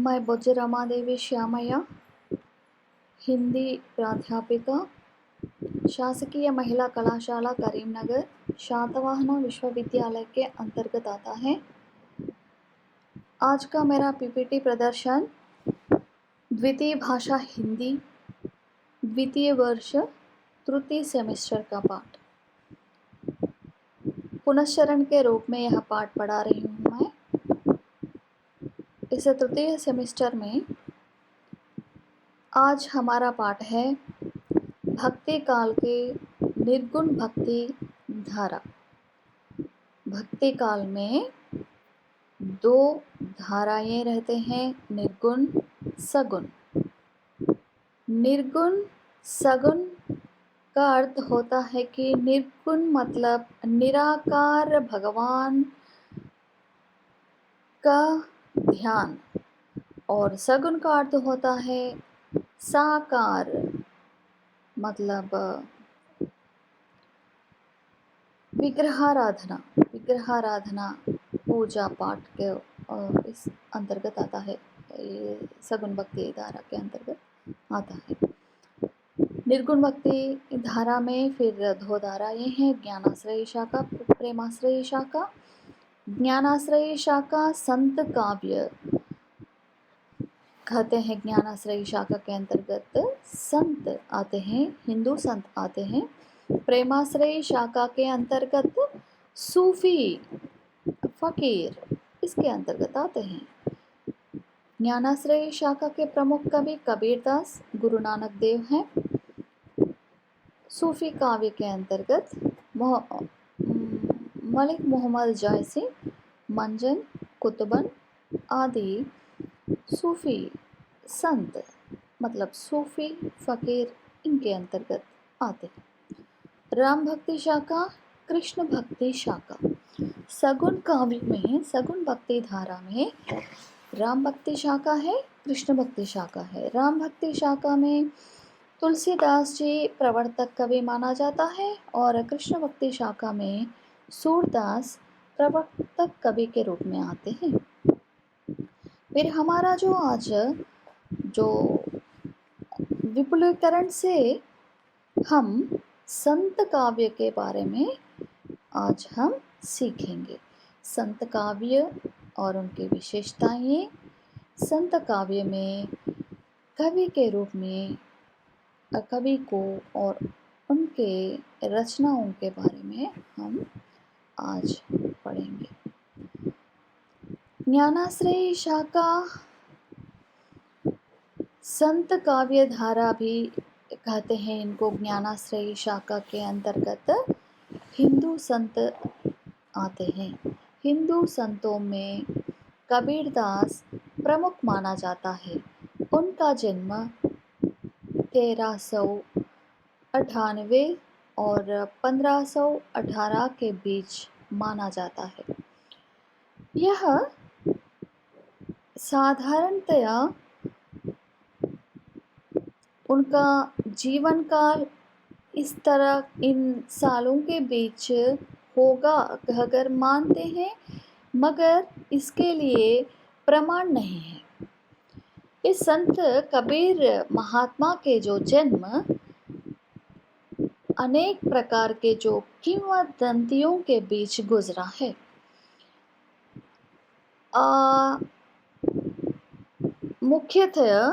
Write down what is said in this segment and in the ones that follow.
मैं बोज्ज रमादेवी श्यामయ్య, हिंदी प्राध्यापिका, शासकीय महिला कलाशाला करीमनगर, शातवाहना विश्वविद्यालय के अंतर्गत आता है। आज का मेरा पीपीटी प्रदर्शन द्वितीय भाषा हिंदी, द्वितीय वर्ष, तृतीय सेमेस्टर का पाठ। पुनश्चरण के रूप में यह पाठ पढ़ा रही हूँ मैं। इस तृतीय सेमेस्टर में आज हमारा पाठ है भक्ति काल के निर्गुण भक्ति धारा। भक्ति काल में दो धाराएं रहते हैं, निर्गुण सगुण। निर्गुण सगुण का अर्थ होता है कि निर्गुण मतलब निराकार भगवान का ध्यान, और सगुण का अर्थ होता है साकार मतलब विग्रहाराधना। विग्रहाराधना पूजा पाठ के इस अंतर्गत आता है, ये सगुण भक्ति धारा के अंतर्गत आता है। निर्गुण भक्ति धारा में फिर दो धाराएं हैं, ज्ञानाश्रयी शाखा, प्रेमाश्रयी शाखा। ज्ञानाश्रयी शाखा संत काव्य कहते हैं। ज्ञानाश्रयी शाखा के अंतर्गत संत आते हैं, हिंदू संत आते हैं। प्रेमाश्रयी शाखा के अंतर्गत सूफी फकीर इसके अंतर्गत आते हैं। ज्ञानाश्रयी शाखा के प्रमुख कवि कबीरदास, गुरु नानक देव हैं। सूफी काव्य के अंतर्गत मलिक मोहम्मद जायसी, मंजन, कुतुबन आदि सूफी संत मतलब सूफी फकीर इनके अंतर्गत आते हैं। राम भक्ति शाखा, कृष्ण भक्ति शाखा। सगुण काव्य में, सगुण भक्ति धारा में राम भक्ति शाखा है, कृष्ण भक्ति शाखा है। राम भक्ति शाखा में तुलसीदास जी प्रवर्तक कवि माना जाता है, और कृष्ण भक्ति शाखा में सूरदास प्रवर्तक कवि के रूप में आते हैं। फिर हमारा जो आज जो विपुलीकरण से हम संत काव्य के बारे में आज हम सीखेंगे। संत काव्य और उनकी विशेषताएं, संत काव्य में कवि के रूप में कवि को और उनके रचनाओं के बारे में हम आज पढ़ेंगे। ज्ञानाश्रयी शाखा संत काव्य धारा भी कहते हैं इनको। ज्ञानाश्रयी शाखा के अंतर्गत हिंदू संत आते हैं। हिंदू संतों में कबीरदास प्रमुख माना जाता है। उनका जन्म 1398 और 1518 के बीच माना जाता है। यह साधारणतया उनका जीवन काल इस तरह इन सालों के बीच होगा अगर मानते हैं, मगर इसके लिए प्रमाण नहीं है। इस संत कबीर महात्मा के जो जन्म अनेक प्रकार के जो किंवदंतियों के बीच गुजरा है। मुख्यतः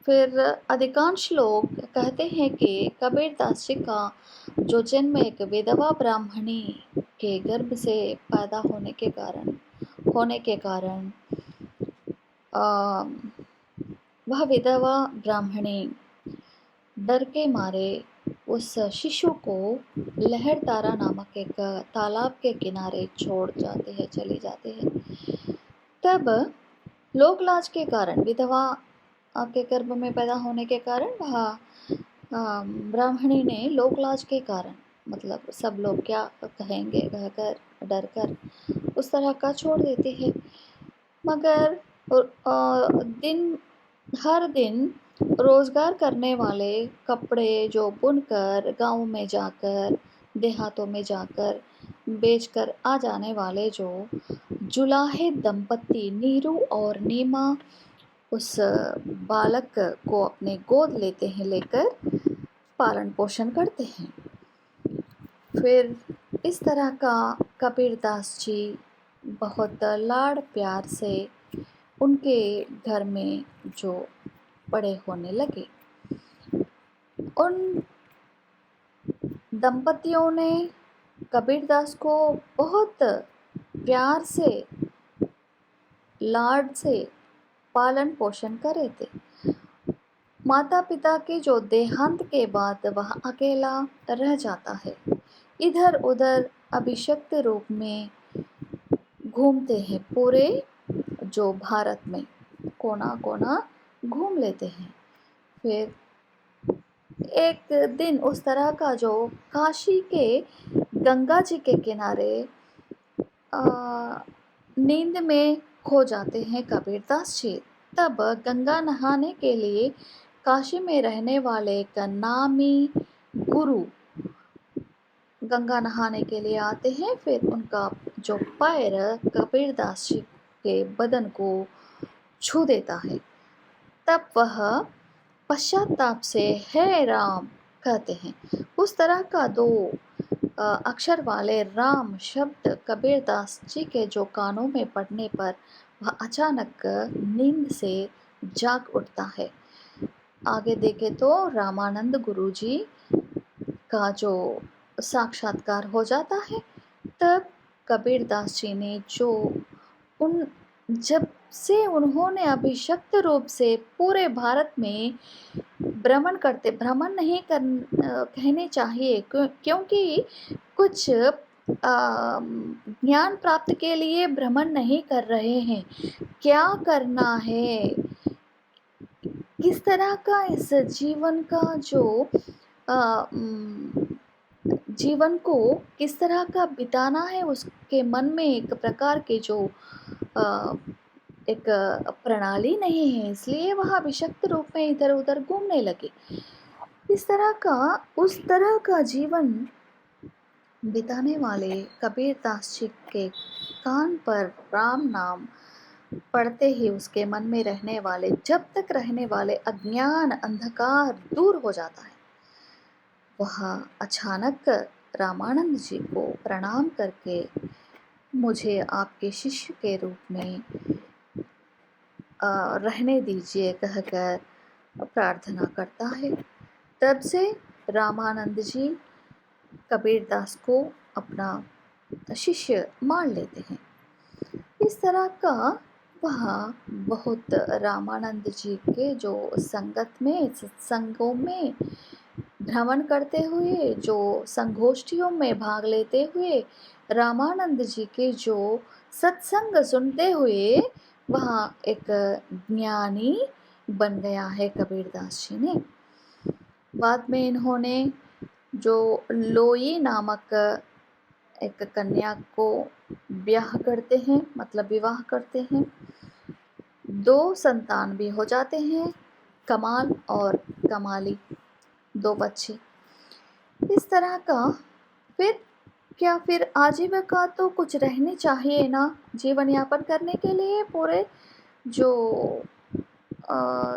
फिर अधिकांश लोग कहते हैं कि कबीरदास जी का जो जन्म एक विधवा ब्राह्मणी के गर्भ से पैदा होने के कारण वह विधवा ब्राह्मणी डर के मारे उस शिशु को लहरतारा नामक एक तालाब के किनारे छोड़ जाते हैं, चले जाते हैं। तब लोकलाज के कारण, विधवा के गर्भ में पैदा होने के कारण, वह ब्राह्मणी ने लोकलाज के कारण मतलब सब लोग क्या कहेंगे कहकर डर कर उस तरह का छोड़ देती है। मगर हर दिन रोजगार करने वाले कपड़े जो बुनकर गाँव में जाकर, देहातों में जाकर बेचकर आ जाने वाले जो जुलाहे दंपत्ति नीरू और नीमा उस बालक को अपने गोद लेते हैं, लेकर पालन पोषण करते हैं। फिर इस तरह का कबीरदास जी बहुत लाड़ प्यार से उनके घर में जो बड़े होने लगे। उन दंपतियों ने कबीरदास को बहुत प्यार से, लाड से पालन पोषण करे थे। माता पिता के जो देहांत के बाद वह अकेला रह जाता है। इधर उधर अभिषक्त रूप में घूमते हैं, पूरे जो भारत में कोना कोना घूम लेते हैं। फिर एक दिन उस तरह का जो काशी के गंगा जी के किनारे नींद में खो जाते हैं कबीरदास जी। तब गंगा नहाने के लिए काशी में रहने वाले एक नामी गुरु गंगा नहाने के लिए आते हैं। फिर उनका जो पैर कबीरदास जी के बदन को छू देता है। तब वह पश्चाताप से हे राम कहते हैं। उस तरह का दो अक्षर वाले राम शब्द कबीरदास जी के जो कानों में पड़ने पर वह अचानक नींद से जाग उठता है। आगे देखे तो रामानंद गुरु जी का जो साक्षात्कार हो जाता है। तब कबीरदास जी ने जब से उन्होंने अभिषक्त रूप से पूरे भारत में भ्रमण नहीं कहने चाहिए, क्योंकि कुछ ज्ञान प्राप्त के लिए भ्रमण नहीं कर रहे हैं। क्या करना है, किस तरह का इस जीवन का जो जीवन को किस तरह का बिताना है, उसके मन में एक प्रकार के जो एक प्रणाली नहीं है, इसलिए वह अभिषक्त रूप में इधर उधर घूमने लगे। इस तरह का उस तरह का जीवन बिताने वाले कबीरदास जी के कान पर राम नाम पढ़ते ही उसके मन में रहने वाले, जब तक रहने वाले अज्ञान अंधकार दूर हो जाता है। वह अचानक रामानंद जी को प्रणाम करके मुझे आपके शिष्य के रूप में रहने दीजिए कहकर प्रार्थना करता है। तब से रामानंद जी कबीरदास को अपना शिष्य मान लेते हैं। इस तरह का वह बहुत रामानंद जी के जो संगत में, सत्संगों में भ्रमण करते हुए, जो संगोष्ठियों में भाग लेते हुए, रामानंद जी के जो सत्संग सुनते हुए वह एक ज्ञानी बन गया है कबीरदास जी ने। बाद में इन्होंने जो लोई नामक एक कन्या को ब्याह करते हैं, मतलब विवाह करते हैं। 2 संतान भी हो जाते हैं, कमाल और कमाली, 2 बच्चे। इस तरह का फिर आजीविका तो कुछ रहनी चाहिए ना, जीवन यापन करने के लिए। पूरे जो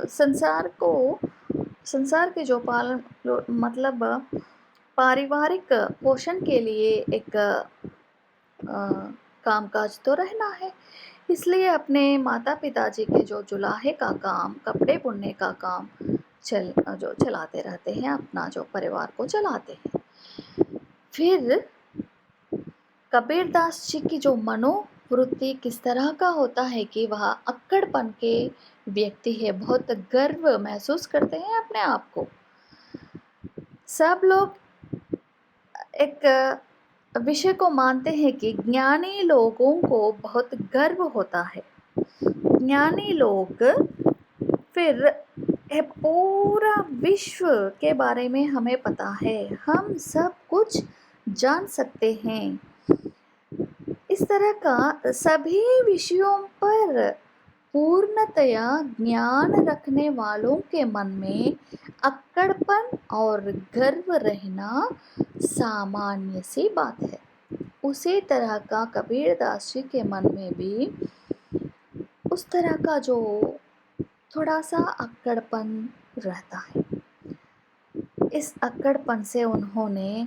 संसार के जो पालन, मतलब पारिवारिक पोषण के लिए एक कामकाज तो रहना है। इसलिए अपने माता पिताजी के जो जुलाहे का काम, कपड़े बुनने का काम जो चलाते रहते हैं, अपना जो परिवार को चलाते हैं। फिर कबीरदास जी की जो मनोवृत्ति किस तरह का होता है कि वह अक्कड़पन के व्यक्ति है, बहुत गर्व महसूस करते हैं अपने आप को। सब लोग एक विषय को मानते हैं कि ज्ञानी लोगों को बहुत गर्व होता है। ज्ञानी लोग, फिर पूरा विश्व के बारे में हमें पता है, हम सब कुछ जान सकते हैं। इस तरह का सभी विषयों पर पूर्णतया ज्ञान रखने वालों के मन में अक्कड़पन और गर्व रहना सामान्य सी बात है। उसी तरह का कबीरदास जी के मन में भी उस तरह का जो थोड़ा सा अक्कड़पन रहता है। इस अक्कड़पन से उन्होंने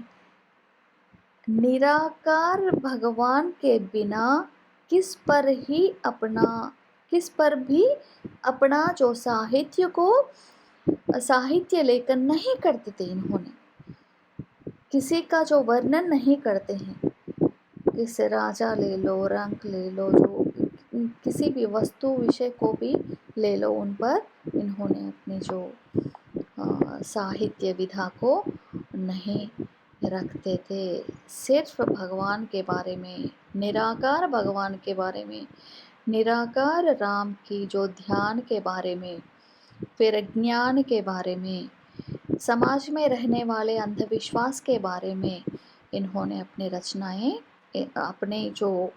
निराकार भगवान के बिना किस पर ही अपना किस पर भी अपना जो साहित्य लेखन नहीं करते थे। इन्होंने किसी का जो वर्णन नहीं करते हैं, किस राजा ले लो, रंग ले लो, जो किसी भी वस्तु विषय को भी ले लो, उन पर इन्होंने अपनी जो साहित्य विधा को नहीं रखते थे। सिर्फ भगवान के बारे में, निराकार भगवान के बारे में, निराकार राम की जो ध्यान के बारे में, फिर ज्ञान के बारे में, समाज में रहने वाले अंधविश्वास के बारे में इन्होंने अपनी रचनाएं, अपने जो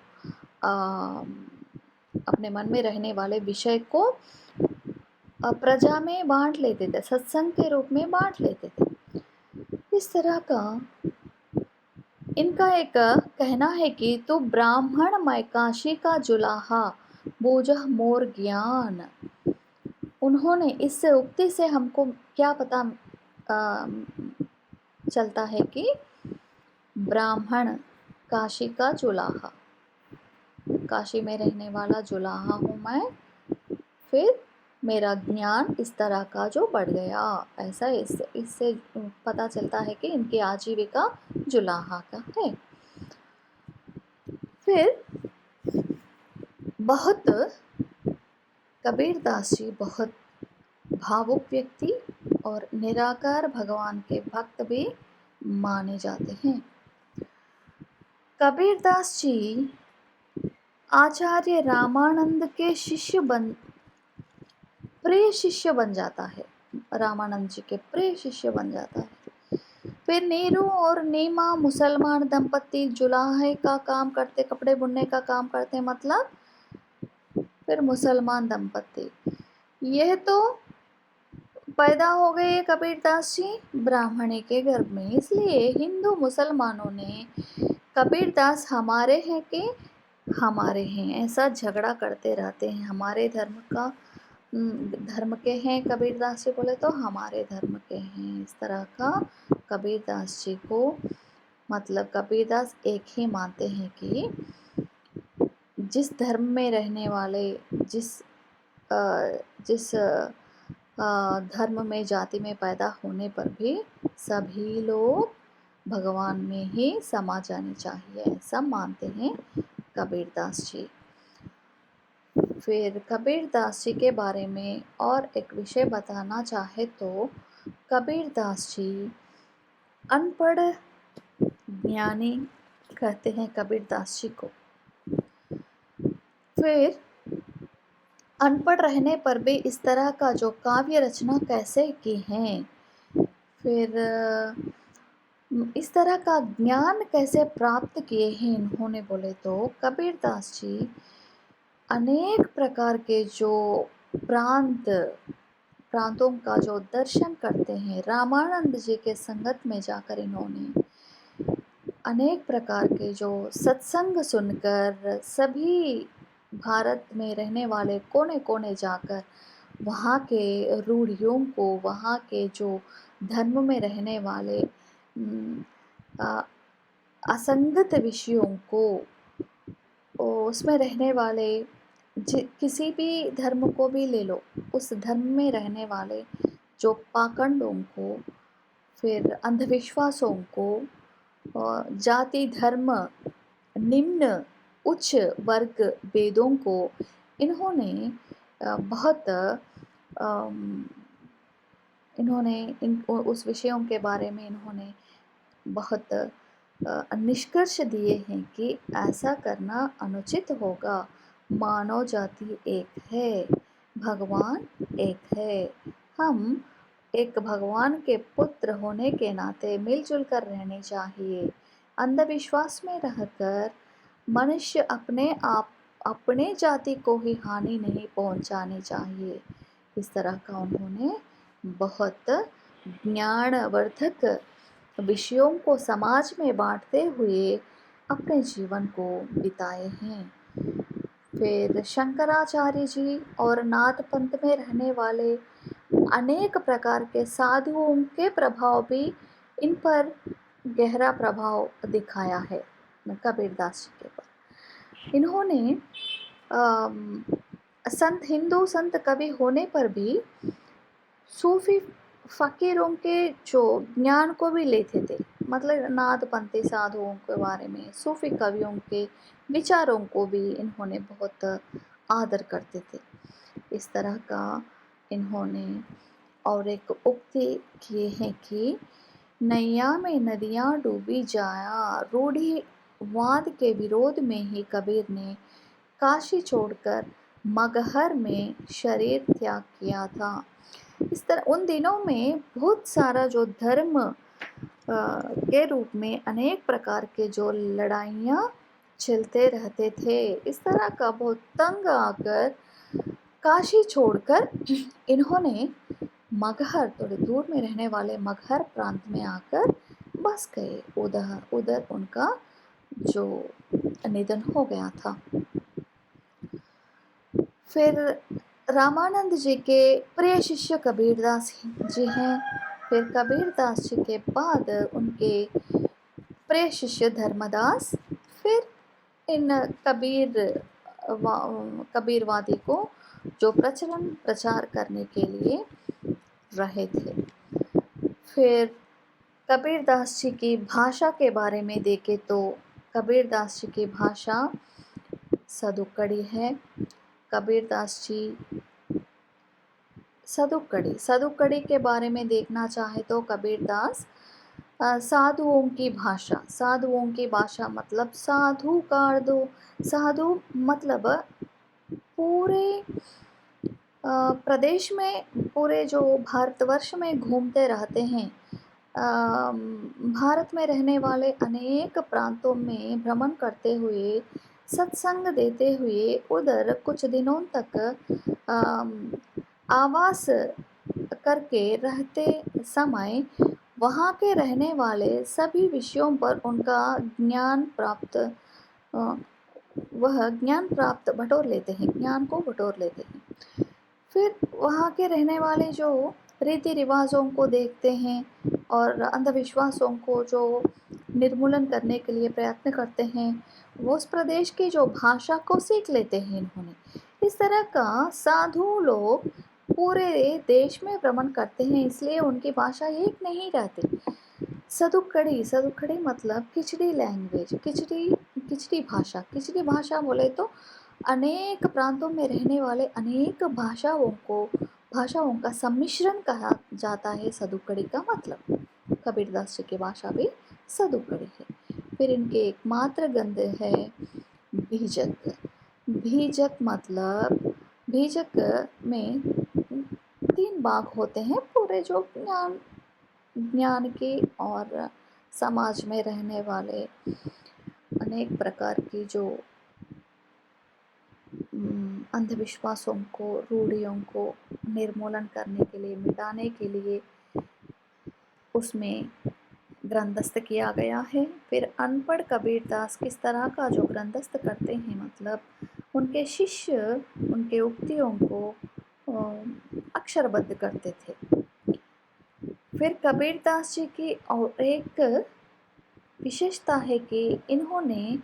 अपने मन में रहने वाले विषय को प्रजा में बांट लेते थे, सत्संग के रूप में बांट लेते थे। इस तरह का इनका एक कहना है कि तू ब्राह्मण मैं काशी का जुलाहा, बूझह मोर ज्ञान। उन्होंने इस उक्ति से हमको क्या पता चलता है कि ब्राह्मण, काशी का जुलाहा, काशी में रहने वाला जुलाहा हूँ मैं, फिर मेरा ज्ञान इस तरह का जो बढ़ गया, ऐसा इससे पता चलता है कि इनकी आजीविका जुलाहा का है। फिर बहुत कबीरदास जी बहुत भावुक व्यक्ति और निराकार भगवान के भक्त भी माने जाते हैं। कबीरदास जी आचार्य रामानंद के प्रिय शिष्य बन जाता है, रामानंद जी के प्रिय शिष्य बन जाता है। फिर नीरू और नीमा मुसलमान दंपति जुलाहे का काम करते, कपड़े बुनने का काम करते, मतलब फिर मुसलमान दंपति। यह तो पैदा हो गए कबीरदास जी ब्राह्मणी के गर्भ में, इसलिए हिंदू मुसलमानों ने कबीरदास हमारे हैं कि हमारे हैं ऐसा झगड़ा करते रहते हैं। हमारे धर्म के हैं कबीरदास जी बोले तो हमारे धर्म के हैं, इस तरह का कबीरदास जी को, मतलब कबीरदास एक ही मानते हैं कि जिस धर्म में रहने वाले, जिस धर्म में, जाति में पैदा होने पर भी सभी लोग भगवान में ही समा जाने चाहिए, ऐसा मानते हैं कबीरदास जी। फिर कबीरदास जी के बारे में और एक विषय बताना चाहे तो कबीरदास जी अनपढ़ ज्ञानी कहते हैं कबीरदास जी को। फिर अनपढ़ रहने पर भी इस तरह का जो काव्य रचना कैसे की हैं, फिर इस तरह का ज्ञान कैसे प्राप्त किए हैं इन्होंने बोले तो कबीरदास जी अनेक प्रकार के जो प्रांतों का जो दर्शन करते हैं, रामानंद जी के संगत में जाकर इन्होंने अनेक प्रकार के जो सत्संग सुनकर, सभी भारत में रहने वाले कोने कोने जाकर वहाँ के रूढ़ियों को, वहाँ के जो धर्म में रहने वाले असंगत विषयों को, उसमें रहने वाले किसी भी धर्म को भी ले लो, उस धर्म में रहने वाले जो पाखंडों को, फिर अंधविश्वासों को, जाति धर्म, निम्न उच्च वर्ग भेदों को इन्होंने बहुत उस विषयों के बारे में इन्होंने बहुत निष्कर्ष दिए हैं कि ऐसा करना अनुचित होगा। मानव जाति एक है, भगवान एक है, हम एक भगवान के पुत्र होने के नाते मिलजुल कर रहने चाहिए। अंधविश्वास में रहकर मनुष्य अपने जाति को ही हानि नहीं पहुंचानी चाहिए। इस तरह का उन्होंने बहुत ज्ञानवर्धक विषयों को समाज में बांटते हुए अपने जीवन को बिताए हैं। फिर शंकराचार्य जी और नाथ पंथ में रहने वाले अनेक प्रकार के साधुओं के प्रभाव भी इन पर गहरा प्रभाव दिखाया है कबीरदास जी के पर। इन्होंने अम, हिंदू संत कवि होने पर भी सूफी फकीरों के जो ज्ञान को भी लेते थे, मतलब नादपंथी साधुओं के बारे में, सूफी कवियों के विचारों को भी इन्होंने बहुत आदर करते थे। इस तरह का इन्होंने और एक उक्ति किए हैं कि नैया में नदियाँ डूबी जाया, रूढ़िवाद के विरोध में ही कबीर ने काशी छोड़कर मगहर में शरीर त्याग किया था। इस तरह उन दिनों में बहुत सारा जो धर्म के रूप में अनेक प्रकार के जो लड़ाइयाँ चलते रहते थे, इस तरह का बहुत तंग आकर काशी छोड़कर इन्होंने मगहर, थोड़े दूर में रहने वाले मगहर प्रांत में आकर बस गए। उधर उनका जो निधन हो गया था। फिर रामानंद जी के प्रिय शिष्य कबीरदास जी हैं। फिर कबीरदास जी के बाद उनके प्रिय शिष्य धर्मदास, फिर इन कबीरवादी को जो प्रचार करने के लिए रहे थे। फिर कबीरदास जी की भाषा के बारे में देखें तो कबीरदास जी की भाषा सदुक्कड़ी है। कबीरदास जी सदुक्कड़ी के बारे में देखना चाहे तो कबीरदास साधुओं की भाषा मतलब साधु का दो, साधु मतलब पूरे प्रदेश में, पूरे जो भारतवर्ष में घूमते रहते हैं, भारत में रहने वाले अनेक प्रांतों में भ्रमण करते हुए, सत्संग देते हुए उधर कुछ दिनों तक आवास करके रहते समय वहाँ के रहने वाले सभी विषयों पर उनका वह ज्ञान प्राप्त बटोर लेते हैं, ज्ञान को बटोर लेते हैं। फिर वहाँ के रहने वाले जो रीति रिवाजों को देखते हैं और अंधविश्वासों को जो निर्मूलन करने के लिए प्रयत्न करते हैं, वो उस प्रदेश की जो भाषा को सीख लेते हैं इन्होंने। इस तरह का साधु लोग पूरे देश में भ्रमण करते हैं, इसलिए उनकी भाषा एक नहीं रहती। सदुक्कड़ी मतलब खिचड़ी लैंग्वेज, खिचड़ी भाषा बोले तो अनेक प्रांतों में रहने वाले अनेक भाषाओं का सम्मिश्रण कहा जाता है सदुक्कड़ी का मतलब। कबीरदास जी की भाषा भी सदुक्कड़ी है। फिर इनके एकमात्र ग्रंथ है बीजक। बीजक में 3 भाग होते हैं, पूरे जो ज्ञान के और समाज में रहने वाले अनेक प्रकार की जो अंधविश्वासों को, रूढ़ियों को निर्मूलन करने के लिए, मिटाने के लिए उसमें ग्रंथस्थ किया गया है। फिर अनपढ़ कबीरदास किस तरह का जो ग्रंथस्थ करते हैं, मतलब उनके शिष्य उनके उक्तियों को अक्षरबद्ध करते थे। फिर कबीरदास जी की और एक विशेषता है कि इन्होंने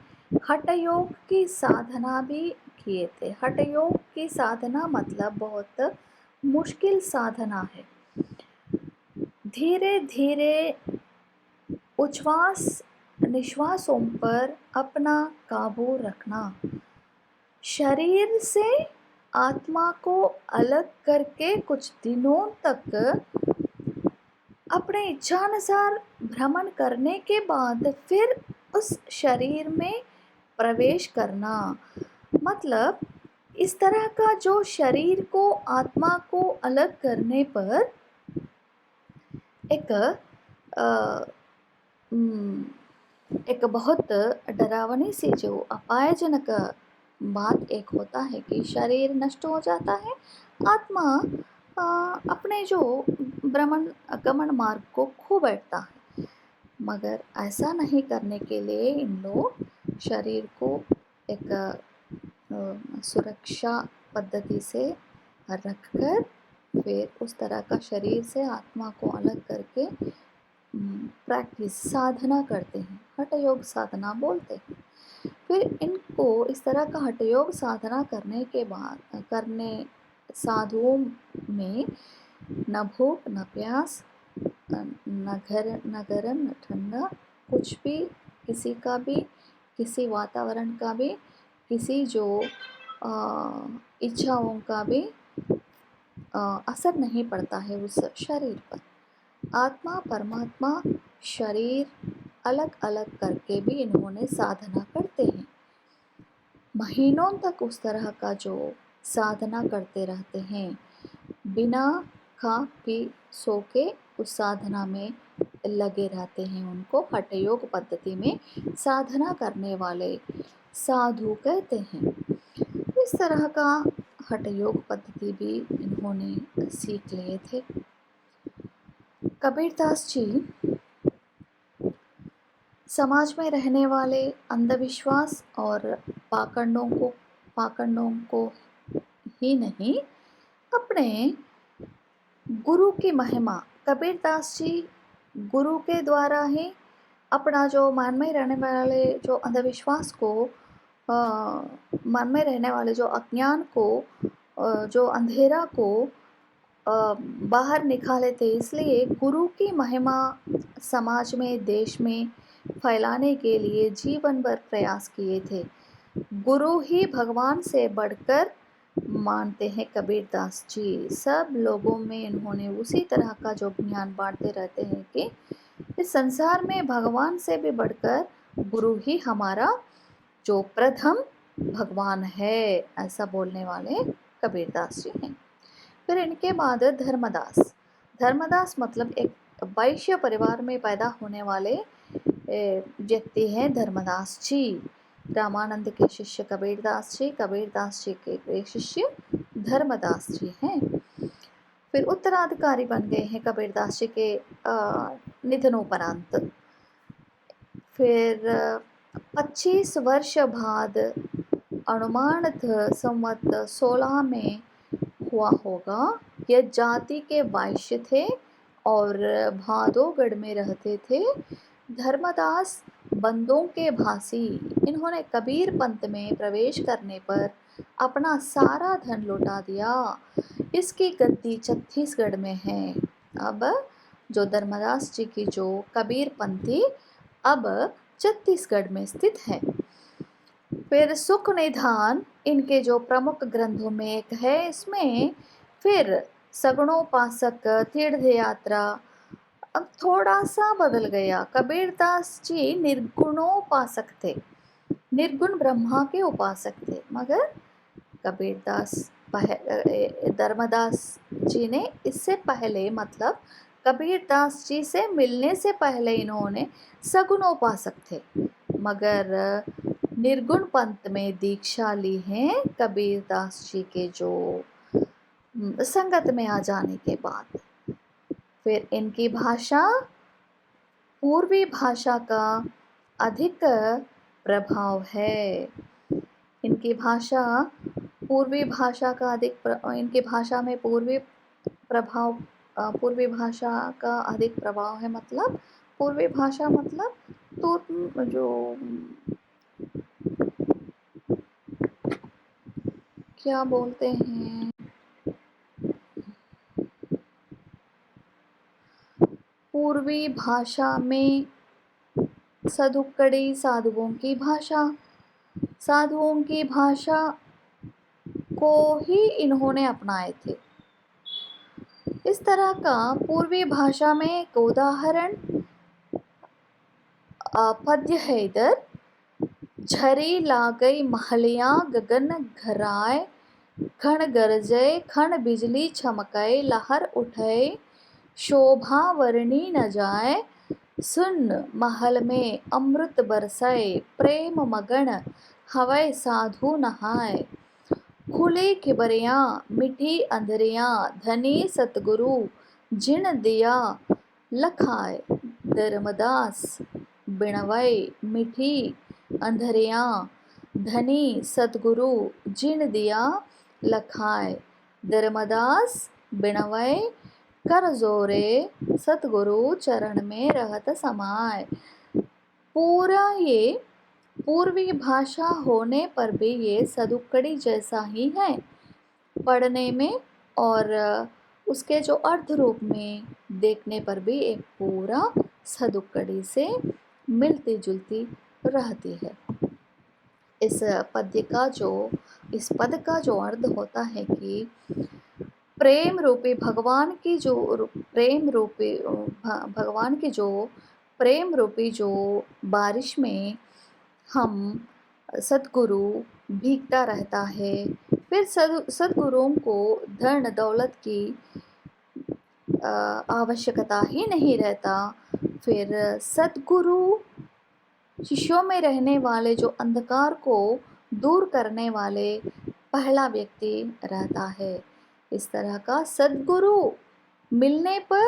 हठ योग की साधना भी किए थे। हठ योग की साधना मतलब बहुत मुश्किल साधना है। धीरे धीरे उच्छ्वास निश्वासों पर अपना काबू रखना, शरीर से आत्मा को अलग करके कुछ दिनों तक अपने इच्छानुसार भ्रमण करने के बाद फिर उस शरीर में प्रवेश करना। मतलब इस तरह का जो शरीर को, आत्मा को अलग करने पर एक बहुत डरावनी सी जो अपायजनक बात एक होता है कि शरीर नष्ट हो जाता है, आत्मा अपने जो गमन मार्ग को खो बैठता है। मगर ऐसा नहीं करने के लिए इन लोग शरीर को एक सुरक्षा पद्धति से रखकर फिर उस तरह का शरीर से आत्मा को अलग करके प्रैक्टिस साधना करते हैं, हठ योग साधना बोलते हैं। फिर इनको इस तरह का हठ योग साधना करने के बाद करने साधुओं में न भूख न प्यास न गरम न ठंडा, कुछ भी किसी का भी किसी वातावरण का भी किसी जो इच्छाओं का भी असर नहीं पड़ता है उस शरीर पर। आत्मा परमात्मा शरीर अलग अलग करके भी इन्होंने साधना करते हैं। महीनों तक उस तरह का जो साधना करते रहते हैं, बिना खा पी सो के उस साधना में लगे रहते हैं। उनको हठ योग पद्धति में साधना करने वाले साधु कहते हैं। इस तरह का हठ योग पद्धति भी इन्होंने सीख लिए थे। कबीरदास जी समाज में रहने वाले अंधविश्वास और पाखंडों को ही नहीं, अपने गुरु की महिमा, कबीरदास जी गुरु के द्वारा ही अपना जो मन में रहने वाले जो अंधविश्वास को मन में रहने वाले जो अज्ञान को जो अंधेरा को बाहर निकाले थे। इसलिए गुरु की महिमा समाज में देश में फैलाने के लिए जीवन भर प्रयास किए थे। गुरु ही भगवान से बढ़कर मानते हैं कबीरदास जी। सब लोगों में इन्होंने उसी तरह का जो ज्ञान बांटते रहते हैं कि इस संसार में भगवान से भी बढ़कर गुरु ही हमारा जो प्रथम भगवान है, ऐसा बोलने वाले कबीरदास जी हैं। फिर इनके बाद धर्मदास मतलब एक वैश्य परिवार में पैदा होने वाले व्यक्ति हैं धर्मदास जी। रामानंद के शिष्य कबीरदास जी के शिष्य धर्मदास जी हैं। फिर उत्तराधिकारी बन गए हैं कबीरदास जी के निधनोपरांत। फिर 25 वर्ष बाद अनुमानित संवत 16 में हुआ होगा। ये जाति के वैश्य थे और भादोगढ़ में रहते थे। धर्मदास बंदों के भांति इन्होंने कबीर पंथ में प्रवेश करने पर अपना सारा धन लौटा दिया। इसकी गद्दी छत्तीसगढ़ में है। अब जो धर्मदास जी की जो कबीर पंथी अब छत्तीसगढ़ में स्थित है। फिर सुख निधान इनके जो प्रमुख ग्रंथों में एक है। इसमें फिर सगुणोपासक तीर्थ यात्रा अब थोड़ा सा बदल गया। कबीरदास जी निर्गुणोपासक थे, निर्गुण ब्रह्मा के उपासक थे, मगर धर्मदास जी ने इससे पहले मतलब कबीरदास जी से मिलने से पहले इन्होंने सगुणोपासक थे, मगर निर्गुण पंथ में दीक्षा ली है कबीरदास जी के जो संगत में आ जाने के बाद। फिर इनकी भाषा पूर्वी भाषा का अधिक प्रभाव है। इनकी भाषा पूर्वी भाषा का इनकी भाषा में पूर्वी भाषा का अधिक प्रभाव है। मतलब पूर्वी भाषा मतलब जो क्या बोलते हैं, पूर्वी भाषा में सदुक्कड़ी साधुओं की भाषा को ही इन्होंने अपनाए थे। इस तरह का पूर्वी भाषा में एक उदाहरण पद्य है इधर। झरी लागई महलियाँ गगन घराए, खण गरजय खण बिजली चमकय, लहर उठय शोभा वर्णी न जाए, सुन महल में अमृत बरसय, प्रेम मगन हवय साधु नहाय, खुली खिबरियाँ मिठी अंधरियाँ, धनी सतगुरु जिन दिया लखाय, धर्मदास बिणवय मिठी अंधरियाँ धनी सतगुरु जिन दिया लखाए, धर्मदास बिणवै कर जोरे, सतगुरु चरण में रहत समाए। पूरा ये पूर्वी भाषा होने पर भी ये सदुक्कड़ी जैसा ही है पढ़ने में, और उसके जो अर्थ रूप में देखने पर भी एक पूरा सदुक्कड़ी से मिलती जुलती रहती है। इस पद का जो अर्थ होता है कि प्रेम रूपी भगवान की जो प्रेम रूपी जो बारिश में हम सद्गुरु भीगता रहता है, फिर सद्गुरुओं को धन दौलत की आवश्यकता ही नहीं रहता, फिर सद्गुरु शिष्यों में रहने वाले जो अंधकार को दूर करने वाले पहला व्यक्ति रहता है। इस तरह का सद्गुरु मिलने पर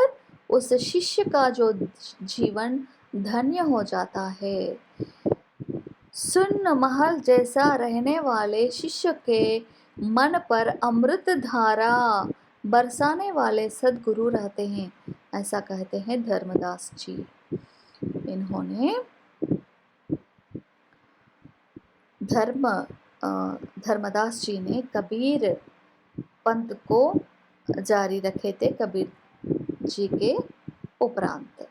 उस शिष्य का जो जीवन धन्य हो जाता है। सुन्न महल जैसा रहने वाले शिष्य के मन पर अमृत धारा बरसाने वाले सद्गुरु रहते हैं, ऐसा कहते हैं धर्मदास जी। इन्होंने धर्मदास जी ने कबीर पंथ को जारी रखे थे कबीर जी के उपरांत।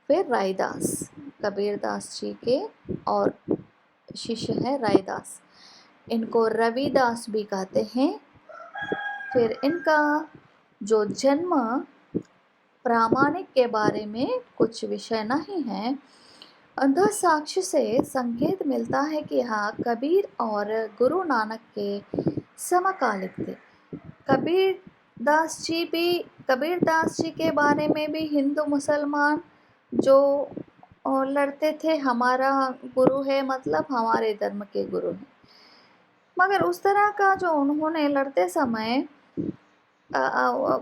फिर रायदास, कबीरदास जी के और शिष्य है रायदास, इनको रविदास भी कहते हैं। फिर इनका जो जन्म प्रामाणिक के बारे में कुछ विषय नहीं है, अंध साक्ष्य से संकेत मिलता है कि हाँ, कबीर और गुरु नानक के समकालिक थे। कबीरदास जी के बारे में भी हिंदू मुसलमान जो लड़ते थे, हमारा गुरु है मतलब हमारे धर्म के गुरु हैं, मगर उस तरह का जो उन्होंने लड़ते समय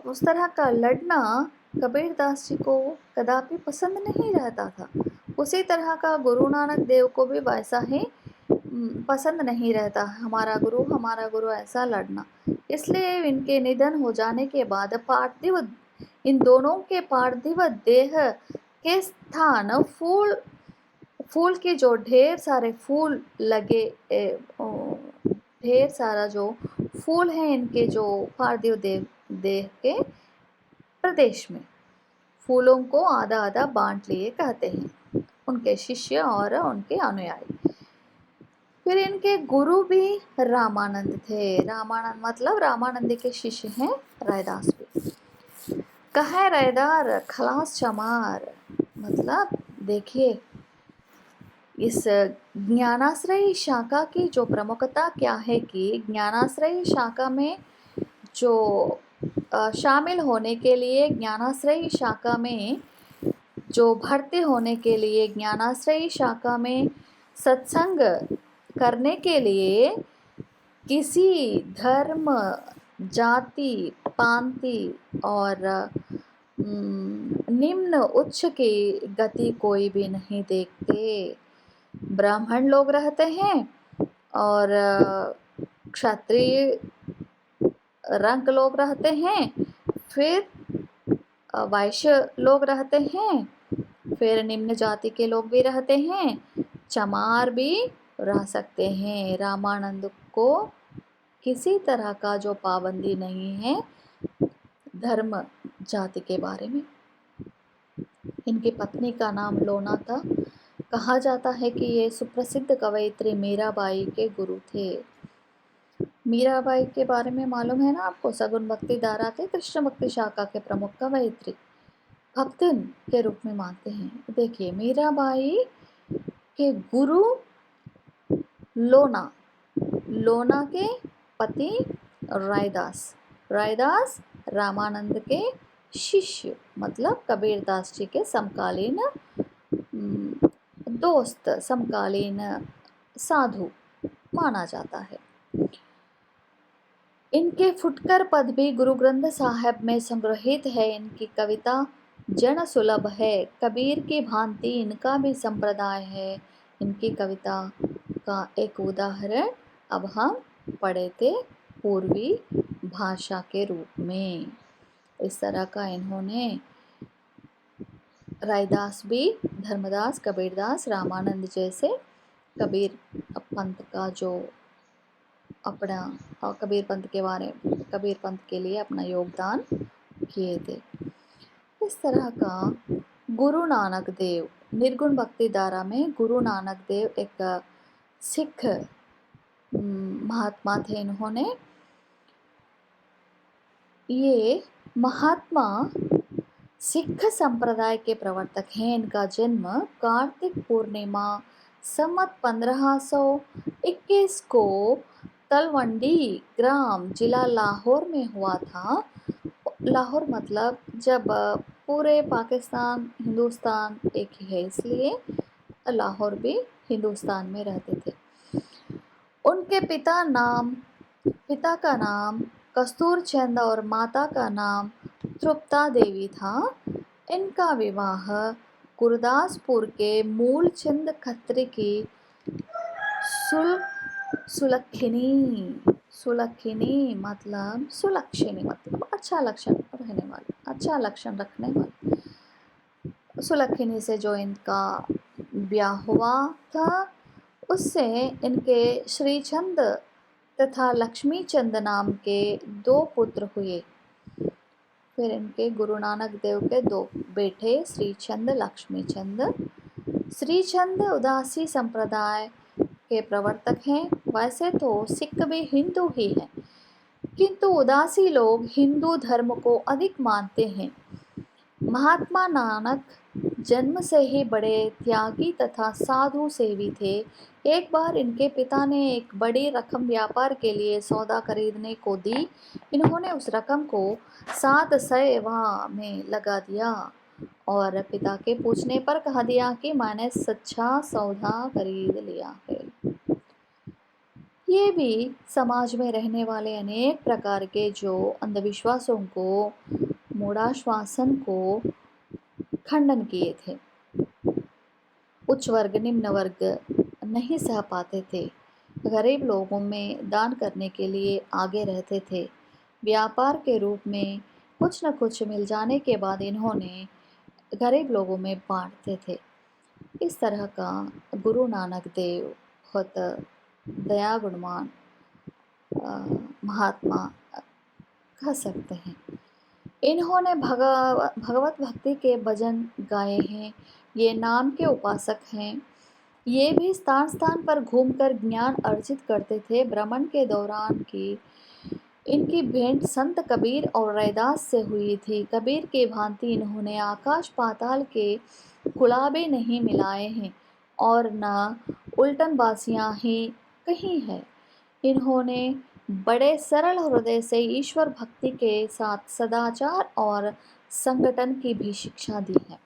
उस तरह का लड़ना कबीरदास जी को कदापि पसंद नहीं रहता था। उसी तरह का गुरु नानक देव को भी वैसा ही पसंद नहीं रहता, हमारा गुरु ऐसा लड़ना। इसलिए इनके निधन हो जाने के बाद इन दोनों के पार्थिव देह के स्थान फूल के जो ढेर सारे फूल लगे, ढेर सारा जो फूल है इनके जो पार्थिव देह के प्रदेश में, फूलों को आधा आधा बांट लिए कहते हैं उनके शिष्य और उनके अनुयायी। फिर इनके गुरु भी रामानंद थे। रामानंद मतलब रामानंद के शिष्य हैं रैदास भी। कहे रैदार खलास चमार, मतलब देखिए इस ज्ञानाश्रयी शाखा की जो प्रमुखता क्या है कि ज्ञानाश्रयी शाखा में जो शामिल होने के लिए, ज्ञानाश्रयी शाखा में जो भर्ती होने के लिए, ज्ञानाश्रयी शाखा में सत्संग करने के लिए किसी धर्म, जाति, पांति और निम्न उच्च की गति कोई भी नहीं देखते। ब्राह्मण लोग रहते हैं और क्षत्रिय रंग लोग रहते हैं, फिर वैश्य लोग रहते हैं, फिर निम्न जाति के लोग भी रहते हैं, चमार भी रह सकते हैं। रामानंद को किसी तरह का जो पाबंदी नहीं है धर्म जाति के बारे में। इनकी पत्नी का नाम लोना था। कहा जाता है कि ये सुप्रसिद्ध कवयित्री मीराबाई के गुरु थे। मीराबाई के बारे में मालूम है ना आपको, सगुन भक्ति धारा के कृष्ण भक्ति शाखा के प्रमुख कवयित्री, भक्तिन के रूप में मानते हैं। देखिए मीराबाई के गुरु लोना के पति रायदास रामानंद के शिष्य, मतलब कबीरदास जी के समकालीन दोस्त, समकालीन साधु माना जाता है। इनके फुटकर पद भी गुरु ग्रंथ साहिब में संग्रहित है। इनकी कविता जन सुलभ है, कबीर की भांति इनका भी संप्रदाय है। इनकी कविता का एक उदाहरण अब हम पढ़े थे पूर्वी भाषा के रूप में। इस तरह का इन्होंने रायदास भी, धर्मदास, कबीरदास, रामानंद जैसे कबीर पंथ का जो अपना कबीर पंथ के लिए अपना योगदान किए थे। इस तरह का गुरु नानक देव, निर्गुण भक्ति धारा में गुरु नानक देव एक सिख महात्मा थे। इन्होंने ये महात्मा सिख संप्रदाय के प्रवर्तक हैं। इनका जन्म कार्तिक पूर्णिमा संवत 1521 को तलवंडी ग्राम जिला लाहौर में हुआ था। लाहौर मतलब जब पूरे पाकिस्तान हिंदुस्तान एक ही है, इसलिए लाहौर भी हिंदुस्तान में रहते थे। उनके पिता का नाम कस्तूर चंद और माता का नाम तृप्ता देवी था। इनका विवाह गुरदासपुर के मूलचंद खत्री की सुलक्षिणी मतलब अच्छा लक्षण रखने वाली सुलक्षिणी से जो इनका ब्याह हुआ था, उससे इनके श्रीचंद तथा लक्ष्मी चंद नाम के 2 पुत्र हुए। फिर इनके गुरु नानक देव के 2 बेटे श्रीचंद, लक्ष्मी चंद। श्रीचंद उदासी संप्रदाय के प्रवर्तक हैं। वैसे तो सिख भी हिंदू ही हैं, किंतु उदासी लोग हिंदू धर्म को अधिक मानते हैं। महात्मा नानक जन्म से ही बड़े त्यागी तथा साधु सेवी थे। एक बार इनके पिता ने एक बड़ी रकम व्यापार के लिए सौदा खरीदने को दी। इन्होंने उस रकम को 7 सेवा में लगा दिया और पिता के पूछने पर कह दिया कि मैंने सच्चा सौदा खरीद लिया है। ये भी समाज में रहने वाले अनेक प्रकार के जो अंधविश्वासों को, मूढ़ाश्वासन को खंडन किए थे। उच्च वर्ग निम्न वर्ग नहीं सह पाते थे। गरीब लोगों में दान करने के लिए आगे रहते थे। व्यापार के रूप में कुछ न कुछ मिल जाने के बाद इन्होंने गरीब लोगों में बांटते थे। इस तरह का गुरु नानक देव बहुत दया गुणवान महात्मा कह सकते हैं। इन्होंने भगवत भक्ति के भजन गाए हैं। ये नाम के उपासक हैं। ये भी स्थान स्थान पर घूमकर ज्ञान अर्जित करते थे। भ्रमण के दौरान की इनकी भेंट संत कबीर और रैदास से हुई थी। कबीर की भांति इन्होंने आकाश पाताल के कुलाबे नहीं मिलाए हैं और न उल्टन बासियां ही कही है। इन्होंने बड़े सरल हृदय से ईश्वर भक्ति के साथ सदाचार और संगठन की भी शिक्षा दी है।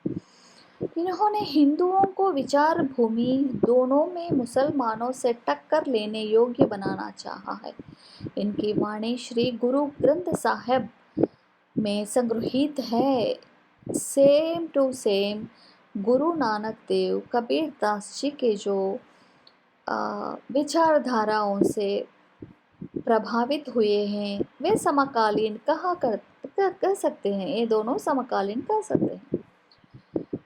इन्होंने हिंदुओं को विचार भूमि दोनों में मुसलमानों से टक्कर लेने योग्य बनाना चाहा है। इनकी वाणी श्री गुरु ग्रंथ साहिब में संग्रहित है। Same to same Guru Nanak Dev Kabir Das ji के जो विचारधाराओं से प्रभावित हुए हैं, वे समकालीन कह सकते हैं। ये दोनों समकालीन कह सकते हैं।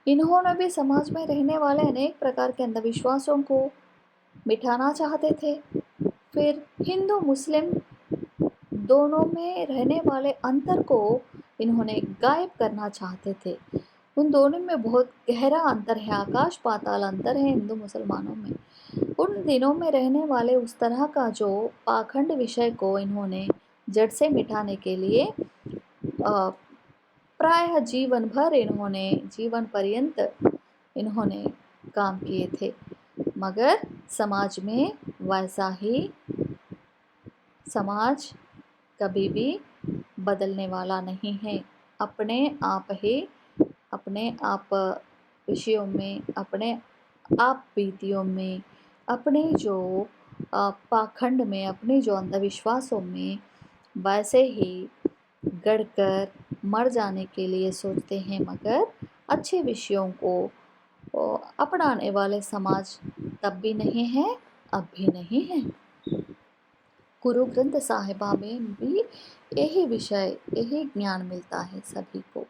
इन्होंने भी समाज में रहने वाले अनेक प्रकार के अंधविश्वासों को मिटाना चाहते थे। फिर हिंदू मुस्लिम दोनों में रहने वाले अंतर को इन्होंने गायब करना चाहते थे। उन दोनों में बहुत गहरा अंतर है, आकाश पाताल अंतर है हिंदू मुसलमानों में। उन दिनों में रहने वाले उस तरह का जो पाखंड विषय को इन्होंने जड़ से मिटाने के लिए प्रायः जीवन पर्यंत इन्होंने काम किए थे। मगर समाज में वैसा ही समाज कभी भी बदलने वाला नहीं है। अपने आप विषयों में, अपने आप बीतियों में, अपने जो पाखंड में, अपने जो अंधविश्वासों में वैसे ही गड़कर मर जाने के लिए सोचते हैं। मगर अच्छे विषयों को अपनाने वाले समाज तब भी नहीं है, अब भी नहीं है। गुरु ग्रंथ साहिबा में भी यही विषय, यही ज्ञान मिलता है सभी को।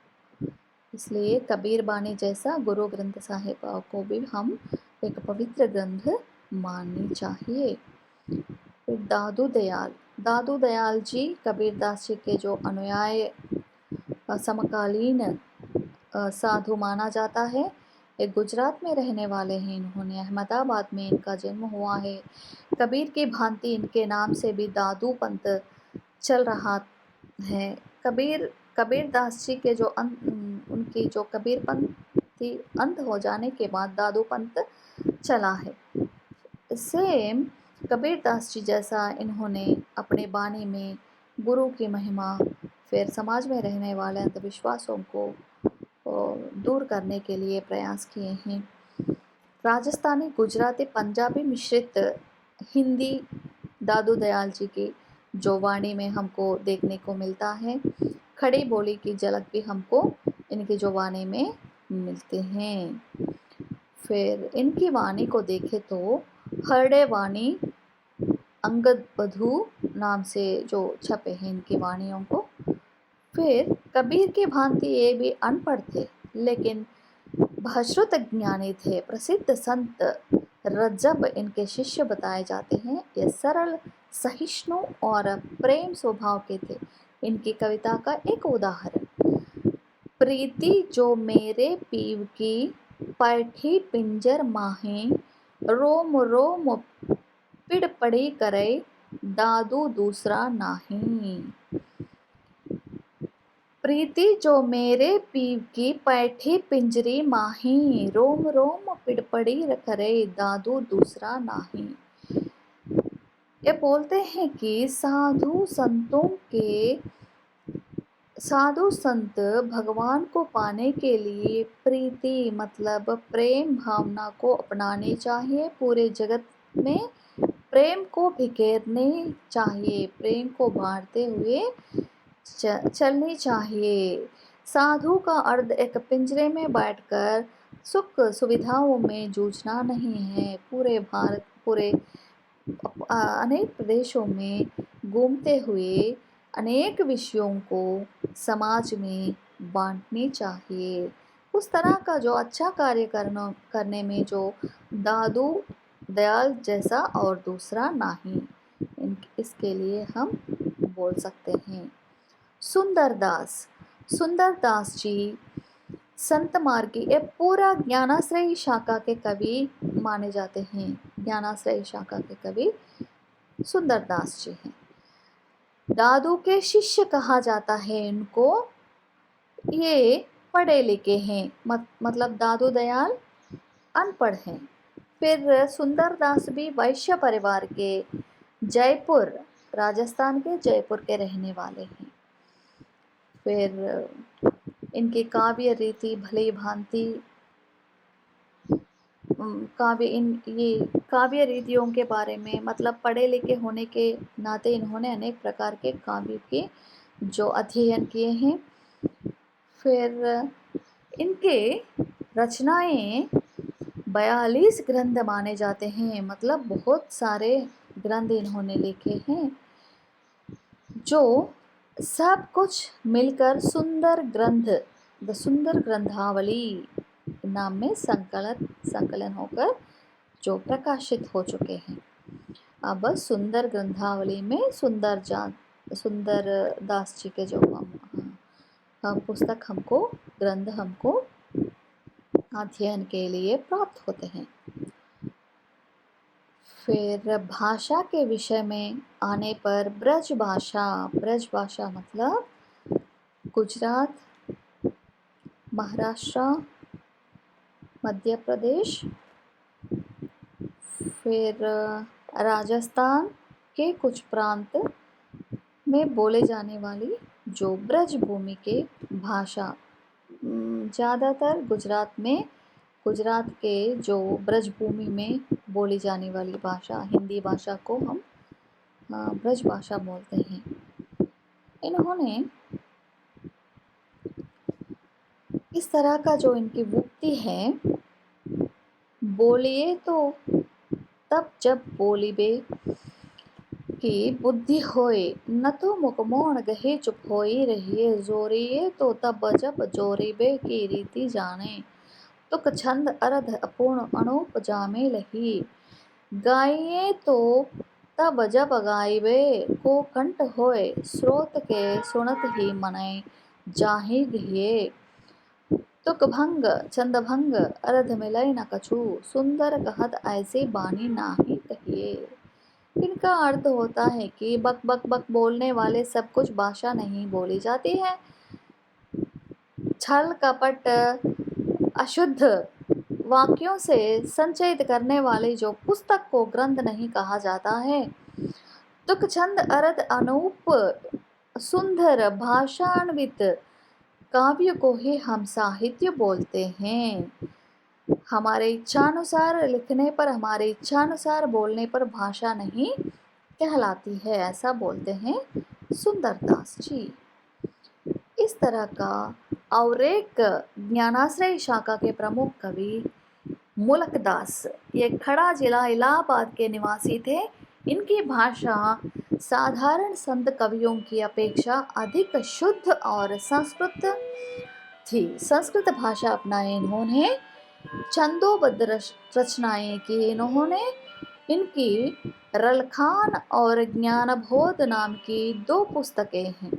इसलिए कबीर बानी जैसा गुरु ग्रंथ साहिबा को भी हम एक पवित्र ग्रंथ माननी चाहिए। फिर दादू दयाल जी कबीरदास जी के जो अनुयायी समकालीन साधु माना जाता है। एक गुजरात में रहने वाले हैं इन्होंने, अहमदाबाद में इनका जन्म हुआ है। कबीर की भांति इनके नाम से भी दादू पंथ चल रहा है। कबीरदास जी के जो उनकी जो कबीर पंथी अंत हो जाने के बाद दादू पंथ चला है। सेम कबीरदास जी जैसा इन्होंने अपने बानी में गुरु की महिमा, फिर समाज में रहने वाले अंधविश्वासों को दूर करने के लिए प्रयास किए हैं। राजस्थानी, गुजराती, पंजाबी मिश्रित हिंदी दादू दयाल जी की जो वाणी में हमको देखने को मिलता है। खड़ी बोली की झलक भी हमको इनकी जो वाणी में मिलते हैं। फिर इनकी वाणी को देखें तो हरड़े वाणी अंगद बधू नाम से जो छपे हैं इनकी वाणियों को। फिर कबीर की भांति ये भी अनपढ़ थे लेकिन भाश्रुत ज्ञानी थे। प्रसिद्ध संत रज्जब इनके शिष्य बताए जाते हैं। ये सरल, सहिष्णु और प्रेम स्वभाव के थे। इनकी कविता का एक उदाहरण, प्रीति जो मेरे पीव की पैठी पिंजर माहे, रोम रोम पिड़ पड़ी करे दादू दूसरा नाही। प्रीति जो मेरे पीव की पैठी पिंजरी माही, रोम रोम पिड़पड़ी करे दादू दूसरा नाही। ये बोलते हैं कि साधु संत भगवान को पाने के लिए प्रीति मतलब प्रेम भावना को अपनाने चाहिए। पूरे जगत में प्रेम को बिखेरने चाहिए, प्रेम को बांटते हुए चलनी चाहिए। साधु का अर्थ एक पिंजरे में बैठकर सुख सुविधाओं में जूझना नहीं है। पूरे अनेक प्रदेशों में घूमते हुए अनेक विषयों को समाज में बांटनी चाहिए। उस तरह का जो अच्छा कार्य करने में जो दादू दयाल जैसा और दूसरा नहीं, इसके लिए हम बोल सकते हैं। सुंदरदास जी संत मार्गी, ये पूरा ज्ञानाश्रयी शाखा के कवि माने जाते हैं। ज्ञानाश्रयी शाखा के कवि सुंदरदास जी हैं। दादू के शिष्य कहा जाता है इनको। ये पढ़े लिखे हैं, मतलब दादू दयाल अनपढ़ हैं। फिर सुंदरदास भी वैश्य परिवार के, जयपुर, राजस्थान के जयपुर के रहने वाले हैं। फिर इनकी काव्य रीति भली भांति ये काव्य रीतियों के बारे में, मतलब पढ़े लिखे होने के नाते इन्होंने अनेक प्रकार के काव्य के जो अध्ययन किए हैं। फिर इनके रचनाएं 42 ग्रंथ माने जाते हैं, मतलब बहुत सारे ग्रंथ इन्होंने लिखे हैं जो सब कुछ मिलकर सुंदर ग्रंथ, द सुंदर ग्रंथावली नाम में संकलन होकर जो प्रकाशित हो चुके हैं। अब सुंदर ग्रंथावली में सुंदर दास जी के जो हम पुस्तक हमको, ग्रंथ हमको अध्ययन के लिए प्राप्त होते हैं। फिर भाषा के विषय में आने पर ब्रज भाषा मतलब गुजरात, महाराष्ट्र, मध्य प्रदेश, फिर राजस्थान के कुछ प्रांत में बोले जाने वाली जो ब्रज भूमि के भाषा, ज़्यादातर गुजरात के जो ब्रज भूमि में बोली जाने वाली भाषा, हिंदी भाषा को हम ब्रज भाषा बोलते हैं। इन्होंने इस तरह का जो इनकी वृत्ति है, बोलिए तो तब जब बोलिबे की बुद्धि होए, न तो मुकमोण गहे चुप होई रहिए, जोरिए तो तब जब जोरिबे की रीति जाने, तुक छंद अरध अपूर्ण अनूप जामे लही, गाइए तो तब जब गाइबे को कंठ होए, स्रोत के सुनत ही मनय जाहि गहिए, तुक भंग छंद भंग अरध मिलय न कछु, सुंदर कहत ऐसे बानी नाही कहिए। इनका अर्थ होता है कि बक बक बक बोलने वाले सब कुछ भाषा नहीं बोली जाती है। छल कपट अशुद्ध वाक्यों से संचयित करने वाले जो पुस्तक को ग्रंथ नहीं कहा जाता है। तुक छंद अरध अनूप सुंदर भाषान्वित काव्य को ही हम साहित्य बोलते हैं। हमारे इच्छानुसार लिखने पर, हमारे इच्छानुसार बोलने पर भाषा नहीं कहलाती है, ऐसा बोलते हैं सुंदरदास जी। इस तरह का और एक ज्ञानाश्रय शाखा के प्रमुख कवि मुलकदास, ये खड़ा जिला इलाहाबाद के निवासी थे। इनकी भाषा साधारण संत कवियों की अपेक्षा अधिक शुद्ध और संस्कृत थी। संस्कृत भाषा अपनाए इन्होंने, छंदोबद्ध रचनाएं की इन्होंने। इनकी रलखान और ज्ञानबोध नाम की 2 पुस्तकें हैं।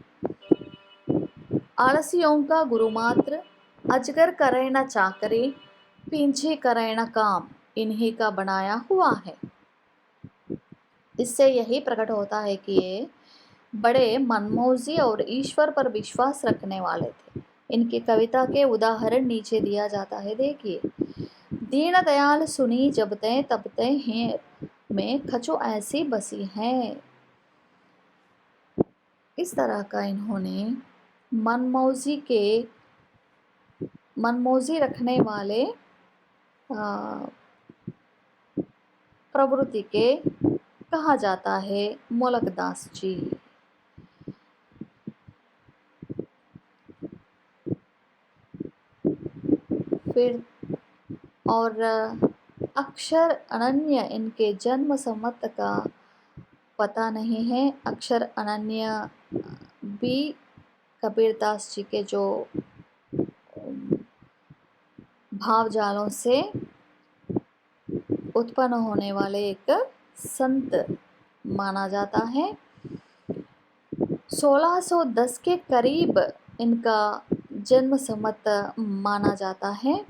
आलसियों का गुरुमात्र, अजगर करे न चाकरी, पीछे करे न काम, इन्हीं का बनाया हुआ है। इससे यही प्रकट होता है कि ये बड़े मनमौजी और ईश्वर पर विश्वास रखने वाले थे। इनकी कविता के उदाहरण नीचे दिया जाता है, देखिए। दीन दयाल सुनी जबते तबते हैं, में खचो ऐसी बसी है। इस तरह का इन्होंने मनमौजी रखने वाले प्रवृत्ति के कहा जाता है मुलकदास जी। फिर और अक्षर अनन्य, इनके जन्म संवत का पता नहीं है। अक्षर अनन्य भी कबीरदास जी के जो भावजालों से उत्पन्न होने वाले एक संत माना जाता है। 1610 के करीब इनका जन्म संवत माना जाता है।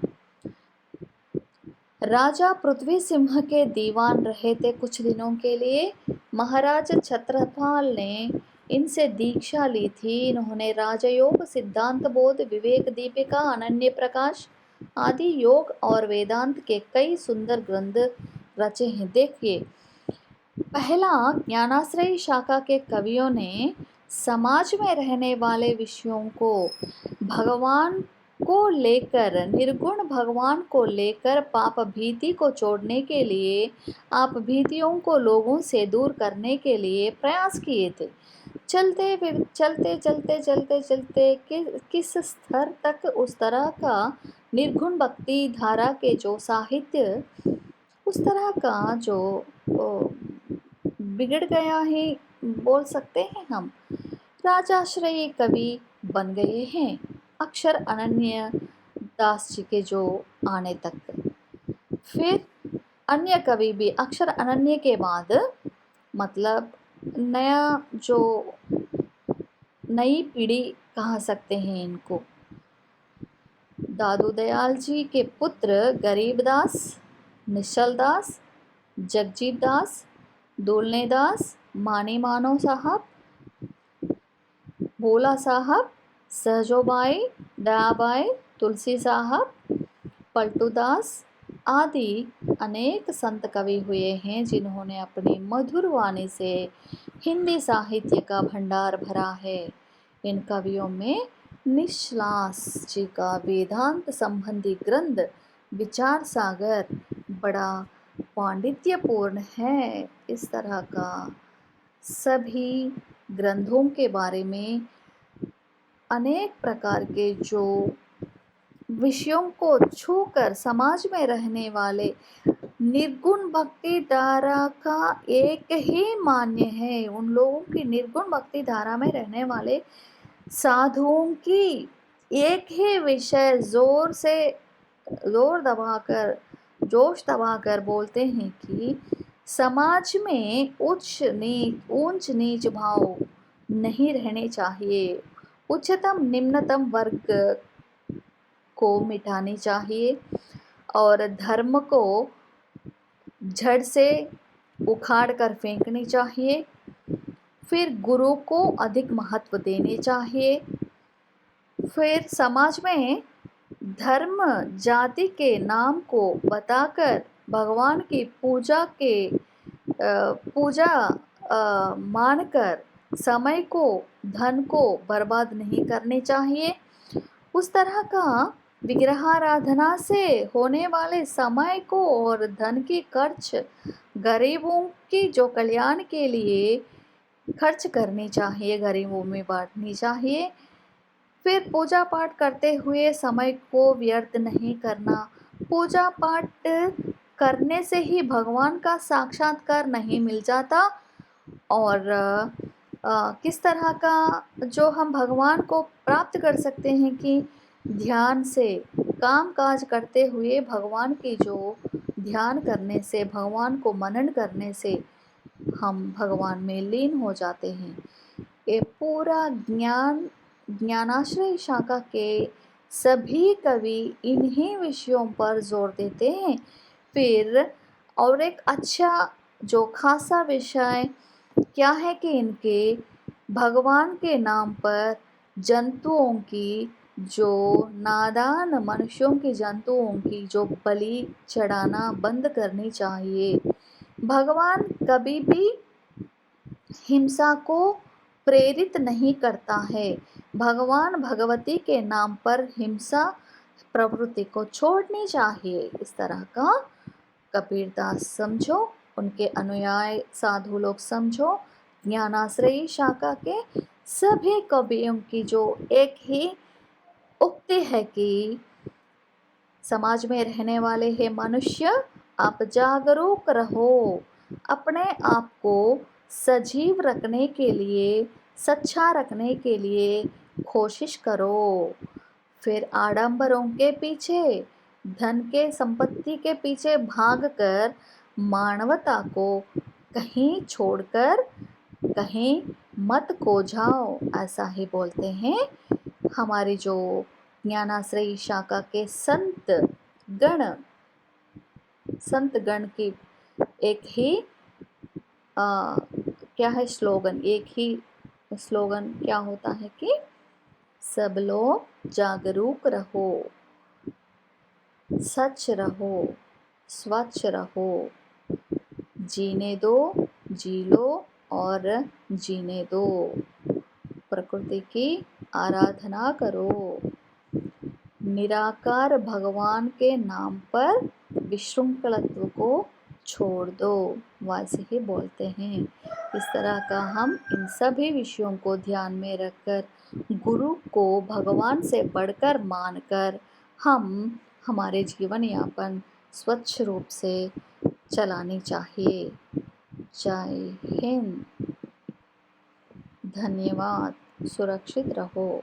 राजा पृथ्वी सिंह के दीवान रहे थे कुछ दिनों के लिए। महाराज छत्रसाल ने इनसे दीक्षा ली थी। इन्होंने राजयोग, सिद्धांत बोध, विवेक दीपिका, अनन्य प्रकाश आदि योग और वेदांत के कई सुंदर ग्रंथ रचे हैं। देखिए, पहला ज्ञानाश्रयी शाखा के कवियों ने समाज में रहने वाले विषयों को भगवान को लेकर, निर्गुण भगवान को लेकर पाप भीति को छोड़ने के लिए, आप भीतियों को लोगों से दूर करने के लिए प्रयास किए थे। चलते चलते किस स्तर तक उस तरह का निर्गुण भक्ति धारा के जो साहित्य, उस तरह का जो बिगड़ गया है, बोल सकते हैं हम। राजाश्रयी कवि बन गए हैं अक्षर अनन्य दास जी के जो आने तक। फिर अन्य कवि भी अक्षर अनन्य के बाद, मतलब नया जो नई पीढ़ी कह सकते हैं इनको, दादू दयाल जी के पुत्र गरीबदास, निश्चल दास, जगजीत दास, दुलने दास, मानी मानो साहब, भोला साहब, सहजोबाई, दयाबाई, तुलसी साहब, पलटू दास आदि अनेक संत कवि हुए हैं जिन्होंने अपनी मधुर वाणी से हिंदी साहित्य का भंडार भरा है। इन कवियों में निश्लास जी का वेदांत संबंधी ग्रंथ विचार सागर बड़ा पांडित्यपूर्ण है। इस तरह का सभी ग्रंथों के बारे में अनेक प्रकार के जो विषयों को छूकर समाज में रहने वाले निर्गुण भक्ति धारा का एक ही मान्य है। उन लोगों की निर्गुण भक्ति धारा में रहने वाले साधुओं की एक ही विषय जोर दबाकर जोश दबाकर बोलते हैं कि समाज में ऊंच नीच भाव नहीं रहने चाहिए। उच्चतम निम्नतम वर्ग को मिटानी चाहिए और धर्म को जड़ से उखाड़ कर फेंकनी चाहिए। फिर गुरु को अधिक महत्व देने चाहिए। फिर समाज में धर्म जाति के नाम को बताकर भगवान की पूजा मानकर समय को धन को बर्बाद नहीं करने चाहिए। उस तरह का विग्रहाराधना से होने वाले समय को और धन की खर्च गरीबों की जो कल्याण के लिए खर्च करनी चाहिए, गरीबों में बांटनी चाहिए। फिर पूजा पाठ करते हुए समय को व्यर्थ नहीं करना। पूजा पाठ करने से ही भगवान का साक्षात्कार नहीं मिल जाता। और किस तरह का जो हम भगवान को प्राप्त कर सकते हैं कि ध्यान से काम काज करते हुए भगवान की जो ध्यान करने से, भगवान को मनन करने से हम भगवान में लीन हो जाते हैं। ये पूरा ज्ञानाश्रय शाखा के सभी कवि इन्हीं विषयों पर जोर देते हैं। फिर और एक अच्छा जो खासा विषय क्या है कि इनके भगवान के नाम पर जंतुओं की जो नादान मनुष्यों की जंतुओं की जो बलि चढ़ाना बंद करनी चाहिए। भगवान कभी भी हिंसा को प्रेरित नहीं करता है। भगवान भगवती के नाम पर हिंसा प्रवृत्ति को छोड़नी चाहिए। इस तरह का कबीरदास समझो, उनके अनुयायी साधु लोग समझो। ज्ञानाश्रयी शाखा के सभी कवियों की जो एक ही उक्ति है कि समाज में रहने वाले हैं मनुष्य, आप जागरूक रहो, अपने आप को सजीव रखने के लिए, सच्चा रखने के लिए कोशिश करो। फिर आडंबरों के पीछे, धन के संपत्ति के पीछे भागकर मानवता को कहीं छोड़कर कहीं मत खो जाओ, ऐसा ही बोलते हैं हमारी जो ज्ञानाश्रयी शाखा के संत गण की एक ही क्या है स्लोगन, एक ही स्लोगन क्या होता है कि सब लोग जागरूक रहो, सच रहो, स्वच्छ रहो, जीने दो, जी लो और जीने दो, प्रकृति की आराधना करो, निराकार भगवान के नाम पर विशृंखलत्व को छोड़ दो, वैसे ही बोलते हैं। इस तरह का हम इन सभी विषयों को ध्यान में रखकर गुरु को भगवान से बढ़कर मानकर हम हमारे जीवन यापन स्वच्छ रूप से चलानी चाहिए। जय हिंद, धन्यवाद, सुरक्षित रहो।